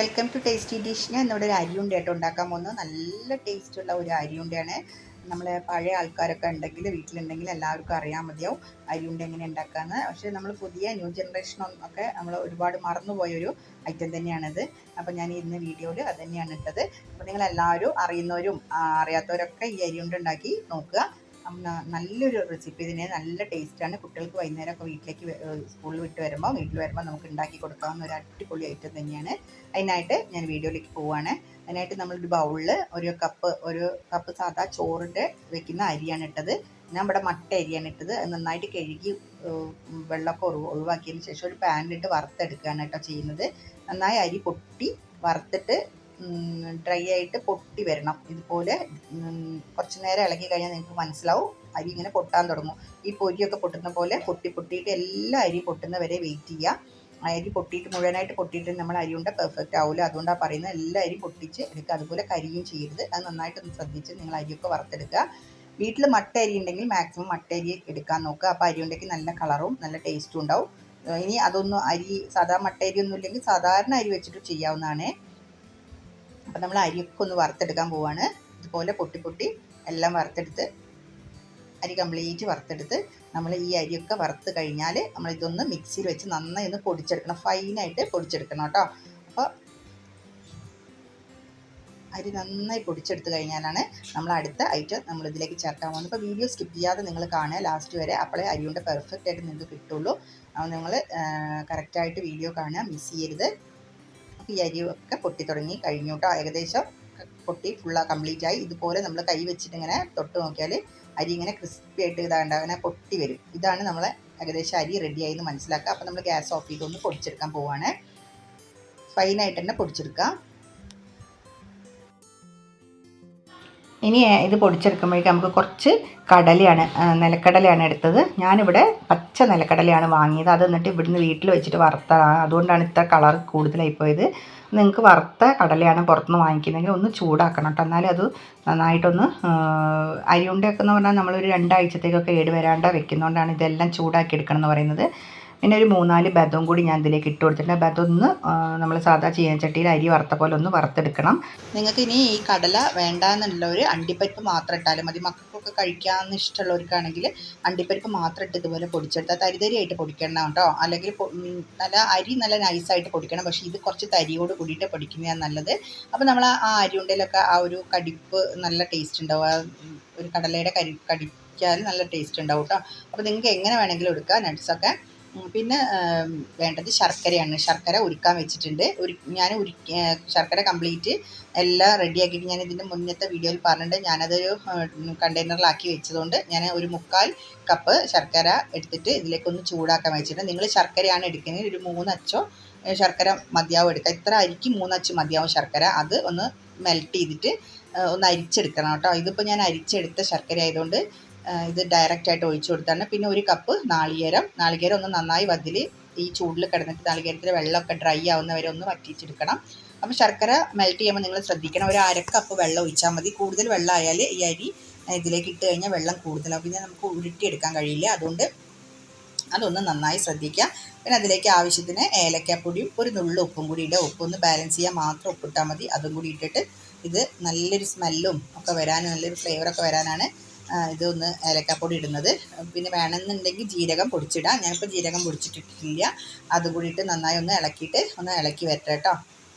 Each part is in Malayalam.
Welcome to tasty dish. ഞാൻ ഇന്നിവിടെ ഒരു അരിയുണ്ടയായിട്ട് ഉണ്ടാക്കാൻ പോകുന്നത് നല്ല ടേസ്റ്റുള്ള ഒരു അരിയുണ്ടയാണ്. നമ്മൾ പഴയ ആൾക്കാരൊക്കെ ഉണ്ടെങ്കിൽ വീട്ടിലുണ്ടെങ്കിൽ എല്ലാവർക്കും അറിയാൻ മതിയാവും അരിയുണ്ട എങ്ങനെ ഉണ്ടാക്കാമെന്ന്. പക്ഷേ നമ്മൾ പുതിയ ന്യൂ ജനറേഷനൊക്കെ നമ്മൾ ഒരുപാട് മറന്നുപോയൊരു ഐറ്റം തന്നെയാണിത്. അപ്പോൾ ഞാൻ ഇന്ന് വീഡിയോയിൽ അത് തന്നെയാണ് ഇട്ടത്. അപ്പോൾ നിങ്ങളെല്ലാവരും അറിയുന്നവരും അറിയാത്തവരൊക്കെ ഈ അരിയുണ്ട ഉണ്ടാക്കി നോക്കുക. നല്ലൊരു റെസിപ്പി തന്നെ, നല്ല ടേസ്റ്റാണ്. കുട്ടികൾക്ക് വൈകുന്നേരമൊക്കെ വീട്ടിലേക്ക് സ്കൂളിൽ വീട്ടിൽ വരുമ്പോൾ നമുക്ക് ഉണ്ടാക്കി കൊടുക്കാവുന്ന ഒരു അടിപൊളി ഐറ്റം തന്നെയാണ്. അതിനായിട്ട് ഞാൻ വീഡിയോയിലേക്ക് പോവുകയാണ്. അതിനായിട്ട് നമ്മളൊരു ബൗളിൽ ഒരു കപ്പ് സാധാ ചോറിൻ്റെ വെക്കുന്ന അരിയാണ് ഇട്ടത്. ഞാൻ ഇവിടെ മട്ട അരിയാണ് ഇട്ടത്. അത് നന്നായിട്ട് കഴുകി വെള്ളമൊക്കെ ഒഴിവാക്കിയതിന് ശേഷം ഒരു പാനിലിട്ട് വറുത്തെടുക്കുകയാണ് കേട്ടോ ചെയ്യുന്നത്. നന്നായി അരി പൊട്ടി വറുത്തിട്ട് ഡ്രൈ ആയിട്ട് പൊട്ടി വരണം. ഇതുപോലെ കുറച്ച് നേരം ഇളക്കി കഴിഞ്ഞാൽ നിങ്ങൾക്ക് മനസ്സിലാവും അരി ഇങ്ങനെ പൊട്ടാൻ തുടങ്ങും. ഈ പൊരിയൊക്കെ പൊട്ടുന്ന പോലെ പൊട്ടിയിട്ട് എല്ലാ അരി പൊട്ടുന്ന വരെ വെയിറ്റ് ചെയ്യുക. അരി പൊട്ടിയിട്ട് മുഴുവനായിട്ട് പൊട്ടിയിട്ട് നമ്മൾ അരിയുണ്ട പെർഫെക്റ്റ് ആവില്ല. അതുകൊണ്ടാണ് പറയുന്നത് എല്ലാ അരി പൊട്ടിച്ച് എടുക്കുക. അതുപോലെ കരിയും ചെയ്യരുത്. അത് നന്നായിട്ടൊന്ന് ശ്രദ്ധിച്ച് നിങ്ങൾ അരിയൊക്കെ വറുത്തെടുക്കുക. വീട്ടിൽ മട്ട അരി ഉണ്ടെങ്കിൽ മാക്സിമം മട്ട അരി എടുക്കാൻ നോക്കുക. അപ്പോൾ അരിയുണ്ടെങ്കിൽ നല്ല കളറും നല്ല ടേസ്റ്റും ഉണ്ടാവും. ഇനി അതൊന്നും സാധാ മട്ട അരി ഒന്നും ഇല്ലെങ്കിൽ സാധാരണ അരി വെച്ചിട്ട് ചെയ്യാവുന്നതാണ്. അപ്പം നമ്മൾ അരിയൊക്കെ ഒന്ന് വറുത്തെടുക്കാൻ പോവാണ്. ഇതുപോലെ പൊട്ടി എല്ലാം വറുത്തെടുത്ത് അരി കംപ്ലീറ്റ് വറുത്തെടുത്ത് നമ്മൾ ഈ അരിയൊക്കെ വറുത്ത് കഴിഞ്ഞാൽ നമ്മളിതൊന്ന് മിക്സിയിൽ വെച്ച് നന്നായി ഒന്ന് പൊടിച്ചെടുക്കണം. ഫൈനായിട്ട് പൊടിച്ചെടുക്കണം കേട്ടോ. അപ്പോൾ അരി നന്നായി പൊടിച്ചെടുത്ത് കഴിഞ്ഞാലാണ് നമ്മൾ അടുത്ത ഐറ്റം നമ്മളിതിലേക്ക് ചേർക്കാൻ പോകുന്നത്. ഇപ്പോൾ വീഡിയോ സ്കിപ്പ് ചെയ്യാതെ നിങ്ങൾ കാണുക ലാസ്റ്റ് വരെ. അപ്പോഴേ അരിയുണ്ട് പെർഫെക്റ്റ് ആയിട്ട് നിങ്ങൾക്ക് കിട്ടുള്ളൂ. അപ്പോൾ നിങ്ങൾ കറക്റ്റായിട്ട് വീഡിയോ കാണുക, മിസ് ചെയ്യരുത്. അപ്പോൾ ഈ അരിയൊക്കെ പൊട്ടി തുടങ്ങി കഴിഞ്ഞു കേട്ടോ. ഏകദേശം പൊട്ടി കംപ്ലീറ്റ് ആയി. ഇതുപോലെ നമ്മൾ കൈ വെച്ചിട്ട് ഇങ്ങനെ തൊട്ട് നോക്കിയാൽ അരി ഇങ്ങനെ ക്രിസ്പി ആയിട്ട് ഇതാണ്ട് അങ്ങനെ പൊട്ടി വരും. ഇതാണ് നമ്മളെ ഏകദേശം അരി റെഡിയായി എന്ന് മനസ്സിലാക്കുക. അപ്പോൾ നമ്മൾ ഗ്യാസ് ഓഫ് ചെയ്തൊന്ന് പൊടിച്ചെടുക്കാൻ പോവുകയാണ്. ഫൈനായിട്ട് തന്നെ പൊടിച്ചെടുക്കുക. ഇനി ഇത് പൊടിച്ചെടുക്കുമ്പോഴേക്കും നമുക്ക് കുറച്ച് നിലക്കടലയാണ് എടുത്തത്. ഞാനിവിടെ പച്ച നിലക്കടലയാണ് വാങ്ങിയത്. അത് എന്നിട്ട് ഇവിടുന്ന് വീട്ടിൽ വെച്ചിട്ട് വറുത്തതാണ്. അതുകൊണ്ടാണ് ഇത്ര കളർ കൂടുതലായിപ്പോയത്. നിങ്ങൾക്ക് വറുത്ത കടലയാണ് പുറത്തുനിന്ന് വാങ്ങിക്കുന്നതെങ്കിൽ ഒന്ന് ചൂടാക്കണം കേട്ടോ. എന്നാലും അത് നന്നായിട്ടൊന്ന് അരിയുണ്ടയൊക്കെ എന്ന് പറഞ്ഞാൽ നമ്മളൊരു 2 ആഴ്ചത്തേക്കൊക്കെ വരാണ്ട് വെക്കുന്നതുകൊണ്ടാണ് ഇതെല്ലാം ചൂടാക്കി എടുക്കണം എന്ന് പറയുന്നത്. പിന്നെ ഒരു 3-4 ബദവും കൂടി ഞാൻ ഇതിലേക്ക് ഇട്ട് കൊടുത്തിട്ടുണ്ട്. ബദമൊന്ന് നമ്മൾ സാധാ ചീനച്ചട്ടിയിൽ അരി വറുത്ത പോലെ ഒന്ന് വറുത്തെടുക്കണം. നിങ്ങൾക്ക് ഇനി ഈ കടല വേണ്ടാന്നുള്ളവർ അണ്ടിപ്പരിപ്പ് മാത്രം ഇട്ടാലും മതി. മക്കൾക്കൊക്കെ കഴിക്കാമെന്ന് ഇഷ്ടമുള്ളവർക്കാണെങ്കിൽ അണ്ടിപ്പരിപ്പ് മാത്രം ഇട്ട് ഇതുപോലെ പൊടിച്ചെടുത്താൽ തരിതരിയായിട്ട് പൊടിക്കണം കേട്ടോ. അല്ലെങ്കിൽ അരി നല്ല നൈസായിട്ട് പൊടിക്കണം. പക്ഷേ ഇത് കുറച്ച് തരിയോട് കൂടിയിട്ട് പൊടിക്കുന്നതാണ് നല്ലത്. അപ്പോൾ നമ്മൾ ആ അരിയുണ്ടയിലൊക്കെ ആ ഒരു കടിപ്പ് നല്ല ടേസ്റ്റ് ഉണ്ടാവും. ഒരു കടലയുടെ കടിച്ചാൽ നല്ല ടേസ്റ്റ് ഉണ്ടാവും കേട്ടോ. അപ്പോൾ നിങ്ങൾക്ക് എങ്ങനെ വേണമെങ്കിലും എടുക്കാം നട്ട്സൊക്കെ. പിന്നെ വേണ്ടത് ശർക്കരയാണ്. ശർക്കര ഉരുക്കാൻ വെച്ചിട്ടുണ്ട്. ശർക്കര കംപ്ലീറ്റ് എല്ലാം റെഡിയാക്കിയിട്ട് ഞാൻ ഇതിൻ്റെ മുന്നത്തെ വീഡിയോയിൽ പറഞ്ഞിട്ടുണ്ട്. ഞാനതൊരു കണ്ടെയ്നറിലാക്കി വെച്ചതുകൊണ്ട് ഞാൻ ഒരു 3/4 കപ്പ് ശർക്കര എടുത്തിട്ട് ഇതിലേക്കൊന്ന് ചൂടാക്കാൻ വെച്ചിട്ടുണ്ട്. നിങ്ങൾ ശർക്കരയാണ് എടുക്കുന്നത് ഒരു 3 അച്ചോ ശർക്കര മതിയാവും എടുക്കുക. ഇത്ര അരിക്ക് 3 അച്ച് മതിയാവും ശർക്കര. അത് ഒന്ന് മെൽറ്റ് ചെയ്തിട്ട് ഒന്ന് അരിച്ചെടുക്കണം കേട്ടോ. ഇതിപ്പോൾ ഞാൻ അരിച്ചെടുത്ത ശർക്കര ആയതുകൊണ്ട് ഇത് ഡയറക്റ്റായിട്ട് ഒഴിച്ചു കൊടുത്താണ്. പിന്നെ ഒരു കപ്പ് നാളികേരം ഒന്ന് നന്നായി ഈ ചൂടിൽ കിടന്നിട്ട് നാളികേരത്തിലെ വെള്ളമൊക്കെ ഡ്രൈ ആവുന്നവരെ ഒന്ന് വറ്റിച്ചെടുക്കണം. അപ്പോൾ ശർക്കര മെൽറ്റ് ചെയ്യുമ്പോൾ നിങ്ങൾ ശ്രദ്ധിക്കണം, ഒരു 1/2 കപ്പ് വെള്ളം ഒഴിച്ചാൽ മതി. കൂടുതൽ വെള്ളം ആയാൽ ഈ അരി ഇതിലേക്ക് ഇട്ട് കഴിഞ്ഞാൽ വെള്ളം കൂടുതലാവും, പിന്നെ നമുക്ക് ഉരുട്ടിയെടുക്കാൻ കഴിയില്ല. അതുകൊണ്ട് അതൊന്ന് നന്നായി ശ്രദ്ധിക്കുക. പിന്നെ അതിലേക്ക് ആവശ്യത്തിന് ഏലക്കാപ്പൊടിയും ഒരു നുള്ളു ഉപ്പും കൂടി ഇടുക. ഉപ്പൊന്ന് ബാലൻസ് ചെയ്യാൻ മാത്രം ഉപ്പിട്ടാൽ മതി. അതും കൂടി ഇട്ടിട്ട് ഇത് നല്ലൊരു സ്മെല്ലും ഒക്കെ വരാനും നല്ലൊരു ഫ്ലേവറൊക്കെ വരാനാണ് ഇതൊന്ന് ഏലക്കാപ്പൊടി ഇടുന്നത്. പിന്നെ വേണമെന്നുണ്ടെങ്കിൽ ജീരകം പൊടിച്ചിടാം. ഞാനിപ്പോൾ ജീരകം പൊടിച്ചിട്ടിട്ടില്ല. അതുകൂടി ഇട്ട് നന്നായി ഒന്ന് ഇളക്കി വരട്ടെ കേട്ടോ.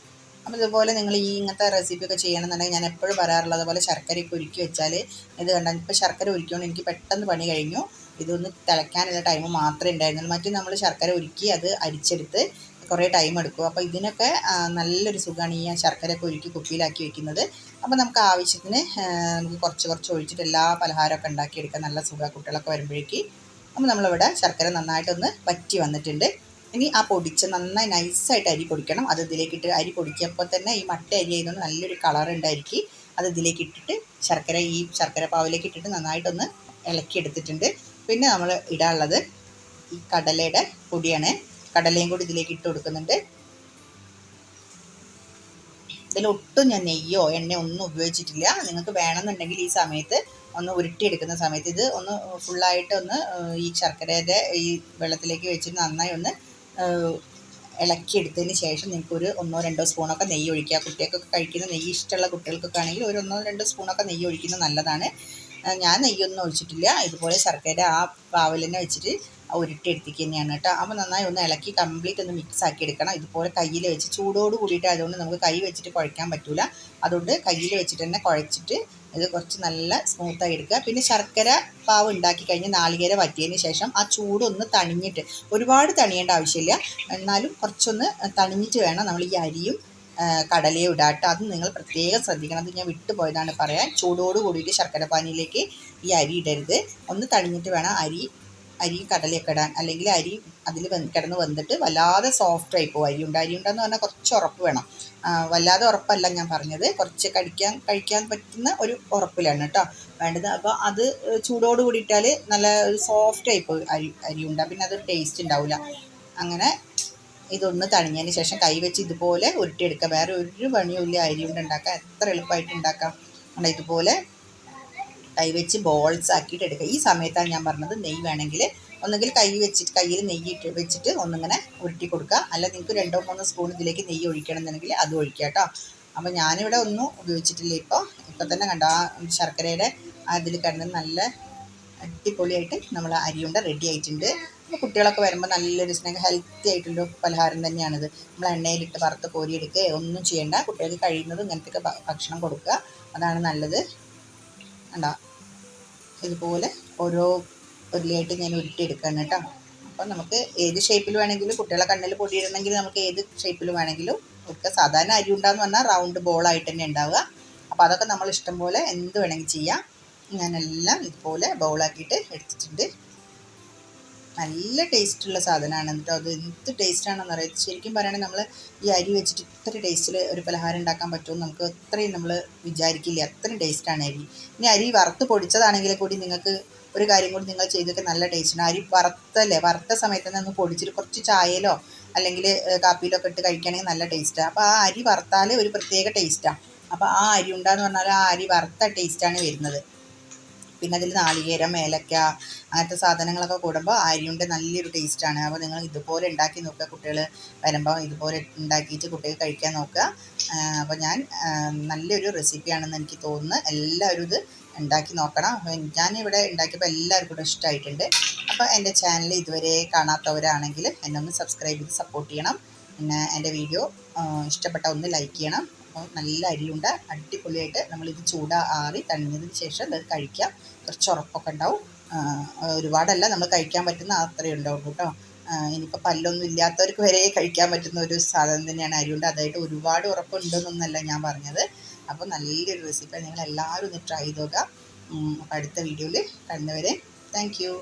അപ്പോൾ ഇതുപോലെ നിങ്ങൾ ഇങ്ങനത്തെ റെസിപ്പിയൊക്കെ ചെയ്യണമെന്നുണ്ടെങ്കിൽ ഞാൻ എപ്പോഴും പറയാറുള്ളത് പോലെ ശർക്കരയൊക്കെ ഉരുക്കി വെച്ചാൽ ഇത് കണ്ടാൽ ഇപ്പോൾ ശർക്കര ഉരുക്കിക്കൊണ്ട് എനിക്ക് പെട്ടെന്ന് പണി കഴിഞ്ഞു. ഇതൊന്ന് തിളയ്ക്കാനുള്ള ടൈം മാത്രമേ ഉണ്ടായിരുന്നുള്ളൂ. മറ്റു നമ്മൾ ശർക്കര ഉരുക്കി അത് അരിച്ചെടുത്ത് കുറേ ടൈം എടുക്കും. അപ്പോൾ ഇതിനൊക്കെ നല്ലൊരു സുഖമാണ് ഈ ശർക്കരയൊക്കെ ഉരുക്കി കുപ്പിയിലാക്കി വെക്കുന്നത്. അപ്പോൾ നമുക്ക് ആവശ്യത്തിന് നമുക്ക് കുറച്ച് ഒഴിച്ചിട്ട് എല്ലാ പലഹാരമൊക്കെ ഉണ്ടാക്കിയെടുക്കാൻ നല്ല സുഖമാണ് കുട്ടികളൊക്കെ വരുമ്പോഴേക്ക്. അപ്പോൾ നമ്മളിവിടെ ശർക്കര നന്നായിട്ടൊന്ന് വറ്റി വന്നിട്ടുണ്ട്. ഇനി ആ നന്നായി നൈസായിട്ട് അരി പൊടിക്കണം. അത് ഇതിലേക്കിട്ട് അരി പൊടിക്കുമ്പോൾ തന്നെ ഈ മട്ട അരി ആയതുകൊണ്ട് നല്ലൊരു കളർ ഉണ്ടായിരിക്കും. അത് ഇതിലേക്ക് ഇട്ടിട്ട് ശർക്കര പാവിലേക്ക് ഇട്ടിട്ട് നന്നായിട്ടൊന്ന് ഇളക്കിയെടുത്തിട്ടുണ്ട്. പിന്നെ നമ്മൾ ഇടാനുള്ളത് ഈ കടലയുടെ പൊടിയാണ്. കടലയും കൂടി ഇതിലേക്ക് ഇട്ട് കൊടുക്കുന്നുണ്ട്. ഇതിലൊട്ടും ഞാൻ നെയ്യോ എണ്ണയോ ഒന്നും ഉപയോഗിച്ചിട്ടില്ല. നിങ്ങൾക്ക് വേണമെന്നുണ്ടെങ്കിൽ ഈ സമയത്ത് ഒന്ന് ഉരുട്ടിയെടുക്കുന്ന സമയത്ത് ഇത് ഒന്ന് ഫുള്ളായിട്ട് ഒന്ന് ഈ ശർക്കരയുടെ ഈ വെള്ളത്തിലേക്ക് വെച്ചിട്ട് നന്നായി ഒന്ന് ഇളക്കിയെടുത്തതിന് ശേഷം നിങ്ങൾക്കൊരു 1-2 സ്പൂണൊക്കെ നെയ്യ് ഒഴിക്കുക. കുട്ടികൾക്കൊക്കെ കഴിക്കുന്ന നെയ്യ് ഇഷ്ടമുള്ള കുട്ടികൾക്കൊക്കെ ആണെങ്കിൽ ഒരു 1-2 സ്പൂണൊക്കെ നെയ്യ് ഒഴിക്കുന്നത് നല്ലതാണ്. ഞാൻ നെയ്യൊന്നും ഒഴിച്ചിട്ടില്ല. ഇതുപോലെ ശർക്കര ആ പാവിൽ തന്നെ വെച്ചിട്ട് ഉരുട്ടിയെടുത്തിക്ക് തന്നെയാണ് കേട്ടോ. അപ്പോൾ നന്നായി ഒന്ന് ഇളക്കി കംപ്ലീറ്റ് ഒന്ന് മിക്സ് ആക്കി എടുക്കണം. ഇതുപോലെ കയ്യിൽ വെച്ച് ചൂടോട് കൂടിയിട്ട് ആയതുകൊണ്ട് നമുക്ക് കൈ വെച്ചിട്ട് കുഴയ്ക്കാൻ പറ്റില്ല. അതുകൊണ്ട് കയ്യിൽ വെച്ചിട്ട് തന്നെ കുഴച്ചിട്ട് ഇത് കുറച്ച് നല്ല സ്മൂത്തായി എടുക്കുക. പിന്നെ ശർക്കര പാവ് ഉണ്ടാക്കി കഴിഞ്ഞ് നാളികേരം വറ്റിയതിന് ശേഷം ആ ചൂടൊന്ന് തണിഞ്ഞിട്ട്, ഒരുപാട് തണിയേണ്ട ആവശ്യമില്ല, എന്നാലും കുറച്ചൊന്ന് തണിഞ്ഞിട്ട് വേണം നമ്മൾ ഈ അരിയും കടലയും ഇടാട്ടോ. അത് നിങ്ങൾ പ്രത്യേകം ശ്രദ്ധിക്കണം. അത് ഞാൻ വിട്ടുപോയതാണ് പറയാൻ. ചൂടോട് കൂടിയിട്ട് ശർക്കര പാനിയിലേക്ക് ഈ അരി ഇടരുത്. ഒന്ന് തണിഞ്ഞിട്ട് വേണം അരി കടലയൊക്കെ ഇടാൻ. അല്ലെങ്കിൽ അരി അതിൽ കിടന്ന് വെന്തിട്ട് വല്ലാതെ സോഫ്റ്റായി പോകും. അരിയുണ്ടെന്ന് പറഞ്ഞാൽ കുറച്ച് ഉറപ്പ് വേണം. വല്ലാതെ ഉറപ്പല്ല ഞാൻ പറഞ്ഞത്, കുറച്ച് കഴിക്കാൻ പറ്റുന്ന ഒരു ഉറപ്പിലാണ് കേട്ടോ വേണ്ടത്. അപ്പോൾ അത് ചൂടോട് കൂടിയിട്ടാൽ നല്ല ഒരു സോഫ്റ്റായി പോകും അരിയുണ്ട. പിന്നെ അത് ടേസ്റ്റ് ഉണ്ടാവില്ല. അങ്ങനെ ഇതൊന്ന് തണിഞ്ഞതിന് ശേഷം കൈവച്ച് ഇതുപോലെ ഉരുട്ടിയെടുക്കുക. വേറെ ഒരു പണിയുമില്ല അരിയുണ്ട ഉണ്ടാക്കാം. എത്ര എളുപ്പമായിട്ട് ഉണ്ടാക്കാം. ഇതുപോലെ കൈവച്ച് ബോൾസ് ആക്കിയിട്ട് എടുക്കുക. ഈ സമയത്താണ് ഞാൻ പറഞ്ഞത് നെയ്യ് വേണമെങ്കിൽ ഒന്നുകിൽ കയ്യിൽ നെയ്യ് വെച്ചിട്ട് ഒന്നിങ്ങനെ ഉരുട്ടി കൊടുക്കുക. അല്ല നിങ്ങൾക്ക് 2-3 സ്പൂൺ ഇതിലേക്ക് നെയ്യ് ഒഴിക്കണമെന്നുണ്ടെങ്കിൽ അത് ഒഴിക്കുക കേട്ടോ. അപ്പോൾ ഞാനിവിടെ ഒന്നും ഉപയോഗിച്ചിട്ടില്ല. ഇപ്പോൾ തന്നെ കണ്ട ആ ശർക്കരയുടെ അതിൽ കിടന്ന് നല്ല അടിപൊളിയായിട്ട് നമ്മൾ അരിയുണ്ട റെഡി ആയിട്ടുണ്ട്. അപ്പോൾ കുട്ടികളൊക്കെ വരുമ്പോൾ നല്ലൊരു ഹെൽത്തി ആയിട്ടുള്ള പലഹാരം തന്നെയാണിത്. നമ്മൾ എണ്ണയിലിട്ട് വറുത്ത് കോരിയെടുക്കുക ഒന്നും ചെയ്യേണ്ട. കുട്ടികൾക്ക് കഴിയുന്നത് ഇങ്ങനത്തെ ഭക്ഷണം കൊടുക്കുക, അതാണ് നല്ലത്. കണ്ടോ ഇതുപോലെ ഓരോ ഉരുളിയായിട്ട് ഞാൻ ഉരുട്ടിയെടുക്കുകയാണ് കേട്ടോ. അപ്പം നമുക്ക് ഏത് ഷേപ്പിൽ വേണമെങ്കിലും, കുട്ടികളെ കണ്ണിൽ പൊടിയിടണമെങ്കിൽ നമുക്ക് ഏത് ഷേപ്പിൽ വേണമെങ്കിലും കൊടുക്കുക. സാധാരണ അരി ഉണ്ടാന്ന് പറഞ്ഞാൽ റൗണ്ട് ബോളായിട്ട് തന്നെ ഉണ്ടാവുക. അപ്പോൾ അതൊക്കെ നമ്മൾ ഇഷ്ടം പോലെ എന്ത് വേണമെങ്കിൽ ചെയ്യാം. ഞാനെല്ലാം ഇതുപോലെ ബൗളാക്കിയിട്ട് എടുത്തിട്ടുണ്ട്. നല്ല ടേസ്റ്റുള്ള സാധനമാണ് കേട്ടോ. അത് എന്ത് ടേസ്റ്റാണെന്ന് അറിയാം. ശരിക്കും പറയുകയാണെങ്കിൽ നമ്മൾ ഈ അരി വെച്ചിട്ട് ഇത്ര ടേസ്റ്റിൽ ഒരു പലഹാരം ഉണ്ടാക്കാൻ പറ്റുമെന്ന് നമുക്ക് അത്രയും നമ്മൾ വിചാരിക്കില്ല. അത്രയും ടേസ്റ്റാണ് അരി. ഇനി അരി വറുത്ത് പൊടിച്ചതാണെങ്കിൽ കൂടി നിങ്ങൾക്ക് ഒരു കാര്യം കൂടി നിങ്ങൾ ചെയ്തിട്ട് നല്ല ടേസ്റ്റാണ്. അരി വറുത്ത സമയത്ത് തന്നെ ഒന്ന് പൊടിച്ചിട്ട് കുറച്ച് ചായയിലോ അല്ലെങ്കിൽ കാപ്പിയിലോ ഒക്കെ ഇട്ട് കഴിക്കുകയാണെങ്കിൽ നല്ല ടേസ്റ്റാണ്. അപ്പോൾ ആ അരി വറുത്താൽ ഒരു പ്രത്യേക ടേസ്റ്റാണ്. അപ്പോൾ ആ അരി ഉണ്ടാന്ന് പറഞ്ഞാൽ ആ അരി വറുത്ത ടേസ്റ്റാണ് വരുന്നത്. പിന്നെ അതിൽ നാളികേരം, ഏലക്ക അങ്ങനത്തെ സാധനങ്ങളൊക്കെ കൂടുമ്പോൾ അരിയുണ്ട നല്ലൊരു ടേസ്റ്റാണ്. അപ്പോൾ നിങ്ങൾ ഇതുപോലെ ഉണ്ടാക്കി നോക്കുക. കുട്ടികൾ വരുമ്പോൾ ഇതുപോലെ ഉണ്ടാക്കിയിട്ട് കുട്ടികൾ കഴിക്കാൻ നോക്കുക. അപ്പോൾ നല്ലൊരു റെസിപ്പിയാണെന്ന് എനിക്ക് തോന്നുന്നു. എല്ലാവരും ഇത് ഉണ്ടാക്കി നോക്കണം. ഞാനിവിടെ ഉണ്ടാക്കിയപ്പോൾ എല്ലാവർക്കും കൂടെ ഇഷ്ടമായിട്ടുണ്ട്. അപ്പോൾ എൻ്റെ ചാനൽ ഇതുവരെ കാണാത്തവരാണെങ്കിൽ എന്നെ ഒന്ന് സബ്സ്ക്രൈബ് ചെയ്ത് സപ്പോർട്ട് ചെയ്യണം. പിന്നെ എൻ്റെ വീഡിയോ ഇഷ്ടപ്പെട്ട ഒന്ന് ലൈക്ക് ചെയ്യണം. അപ്പോൾ നല്ല അരിയുണ്ട അടിപൊളിയായിട്ട് നമ്മളിത് ആറി തണിഞ്ഞതിന് ശേഷം അത് കഴിക്കാം. കുറച്ച് ഉറപ്പൊക്കെ ഉണ്ടാവും. ഒരുപാടല്ല, നമ്മൾ കഴിക്കാൻ പറ്റുന്ന അത്രയും ഉണ്ടാവും കേട്ടോ. ഇനിയിപ്പോൾ പല്ലൊന്നും ഇല്ലാത്തവർക്ക് വരെ കഴിക്കാൻ പറ്റുന്ന ഒരു സാധനം തന്നെയാണ് അരിയുണ്ട. അതായിട്ട് ഒരുപാട് ഉറപ്പുണ്ടെന്നൊന്നല്ല ഞാൻ പറഞ്ഞത്. അപ്പോൾ നല്ലൊരു റെസിപ്പി, നിങ്ങൾ എല്ലാവരും ഒന്ന് ട്രൈ ചെയ്ത് നോക്കുക. അപ്പോൾ അടുത്ത വീഡിയോയിൽ കാണുന്നവരെ താങ്ക് യു.